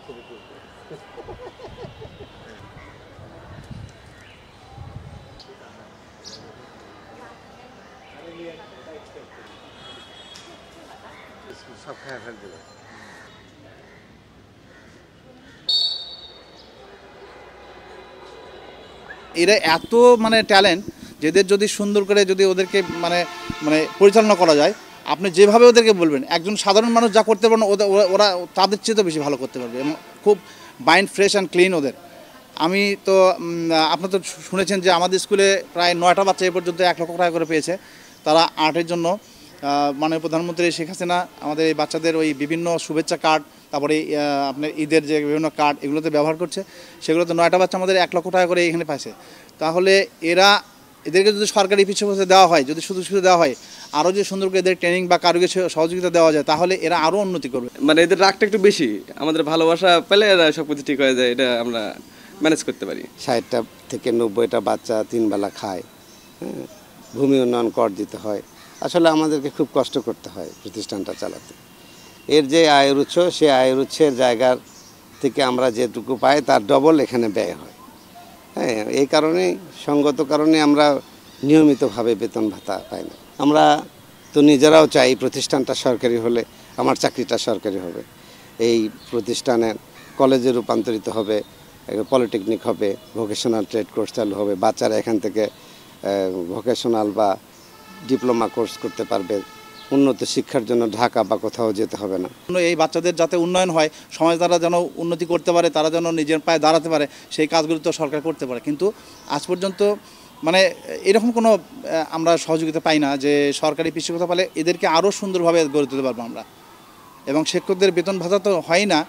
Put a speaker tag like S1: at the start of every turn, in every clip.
S1: সব খায় ফেল দেবে।
S2: এরা এত মানে ট্যালেন্ট, যেদের যদি সুন্দর করে যদি ওদেরকে মানে মানে পরিচালনা করা যায়, আপনি যেভাবে ওদেরকে বলবেন, একজন সাধারণ মানুষ যা করতে পারেন ওরা তাদের চেয়ে তো বেশি ভালো করতে পারবে, এবং খুব মাইন্ড ফ্রেশ অ্যান্ড ক্লিন ওদের। আমি তো আপনার তো শুনেছেন যে আমাদের স্কুলে প্রায় 9টা বাচ্চা এ পর্যন্ত 1 লক্ষ টাকা করে পেয়েছে। তারা আর্টের জন্য মাননীয় প্রধানমন্ত্রী শেখ হাসিনা আমাদের এই বাচ্চাদের ওই বিভিন্ন শুভেচ্ছা কার্ড, তারপরে আপনার ঈদের যে বিভিন্ন কার্ড, এগুলোতে ব্যবহার করছে। সেগুলোতে 9টা বাচ্চা আমাদের 1 লক্ষ টাকা করে এখানে পাইছে। তাহলে এদেরকে যদি সরকারি পৃষ্ঠপোষকতা দেওয়া হয়, যদি সুযোগ সুবিধা দেওয়া হয়, আরও যে সুন্দর করে এদের ট্রেনিং বা কারিগরি সহযোগিতা দেওয়া যায়, তাহলে এরা আরও উন্নতি করবে।
S3: মানে এদের রাগটা একটু বেশি, আমাদের ভালোবাসা পেলে এরা সব কিছু ঠিক হয়ে যায়, এটা আমরা ম্যানেজ করতে পারি।
S1: 60টা থেকে 90টা বাচ্চা 3 বেলা খায়, হ্যাঁ, ভূমি উন্নয়ন কর দিতে হয়। আসলে আমাদেরকে খুব কষ্ট করতে হয় প্রতিষ্ঠানটা চালাতে। এর যে আয়ের উৎস, সে আয়ের উৎসের জায়গার থেকে আমরা যেটুকু পাই তার ডবল এখানে ব্যয় হয়। হ্যাঁ, এই কারণেই, সঙ্গত কারণে আমরা নিয়মিতভাবে বেতন ভাতা পাই না। আমরা তো নিজেরাও চাই প্রতিষ্ঠানটা সরকারি হলে আমার চাকরিটা সরকারি হবে, এই প্রতিষ্ঠানের কলেজে রূপান্তরিত হবে, পলিটেকনিক হবে, ভোকেশনাল ট্রেড কোর্স চালু হবে, বাচ্চারা এখান থেকে ভোকেশনাল বা ডিপ্লোমা কোর্স করতে পারবে, উন্নত শিক্ষার জন্য ঢাকা বা কোথাও যেতে হবে না।
S2: এই বাচ্চাদের যাতে উন্নয়ন হয়, সমাজ দ্বারা যেন উন্নতি করতে পারে, তারা যেন নিজের পায়ে দাঁড়াতে পারে, সেই কাজগুলো তো সরকার করতে পারে। কিন্তু আজ পর্যন্ত মানে এরকম কোনো আমরা সহযোগিতা পাই না যে সরকারি পৃষ্ঠপোষকতা পেলে এদেরকে আরও সুন্দরভাবে গড়ে তুলতে পারবো আমরা। এবং শিক্ষকদের বেতন ভাতা তো হয় না।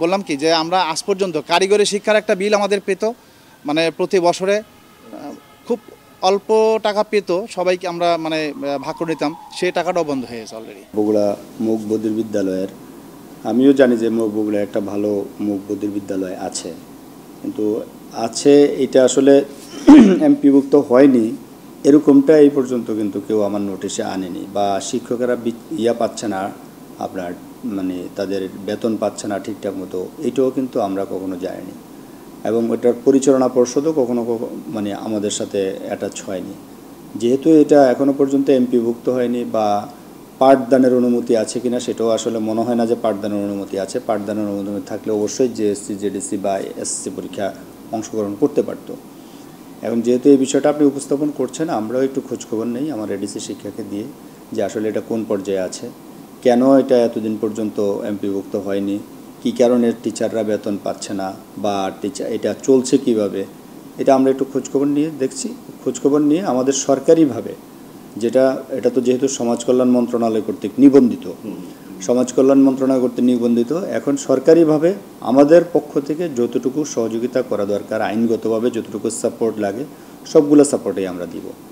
S2: বললাম কি যে আমরা আজ পর্যন্ত কারিগরি শিক্ষার একটা বিল আমাদের পেত, মানে প্রতি বছরে খুব অল্প টাকা পেত, সবাইকে আমরা মানে ভাগ করে নিতাম, সেই টাকাটাও বন্ধ হয়ে গেছে অলরেডি।
S4: বগুড়া মুখ বধির বিদ্যালয়ের, আমিও জানি যে বগুড়া একটা ভালো মুখ বধির বিদ্যালয় আছে, কিন্তু আছে এটা আসলে এমপিভুক্ত হয়নি এরকমটা এই পর্যন্ত কিন্তু কেউ আমার নোটিশে আনেনি, বা শিক্ষকেরা পাচ্ছে না, আপনার মানে তাদের বেতন পাচ্ছে না ঠিকঠাক মতো, এটাও কিন্তু আমরা কখনো যাইনি। এবং এটার পরিচালনা পর্ষদও কখনো মানে আমাদের সাথে অ্যাটাচ হয়নি। যেহেতু এটা এখনও পর্যন্ত এমপিভুক্ত হয়নি, বা পাঠদানের অনুমতি আছে কিনা সেটাও আসলে মনে হয় না যে পাঠদানের অনুমতি আছে। পাঠদানের অনুমতি থাকলে অবশ্যই জেএসসি, জেডিসি বা এসএসসি পরীক্ষা অংশগ্রহণ করতে পারতো। এখন যেহেতু এই বিষয়টা আপনি উপস্থাপন করছেন, আমরাও একটু খোঁজখবর নেই আমার এডিসি শিক্ষাকে দিয়ে, যে আসলে এটা কোন পর্যায়ে আছে, কেন এটা এতদিন পর্যন্ত এমপিভুক্ত হয়নি, কী কারণে টিচাররা বেতন পাচ্ছে না, বা এটা চলছে কিভাবে, এটা আমরা একটু খোঁজখবর নিয়ে দেখছি। খোঁজখবর নিয়ে আমাদের সরকারিভাবে, এটা তো যেহেতু সমাজ কল্যাণ মন্ত্রণালয় কর্তৃক নিবন্ধিত, সমাজ কল্যাণ মন্ত্রণালয় কর্তৃক নিবন্ধিত, এখন সরকারিভাবে আমাদের পক্ষ থেকে যতটুকু সহযোগিতা করা দরকার, আইনগতভাবে যতটুকু সাপোর্ট লাগে, সবগুলো সাপোর্টই আমরা দিব।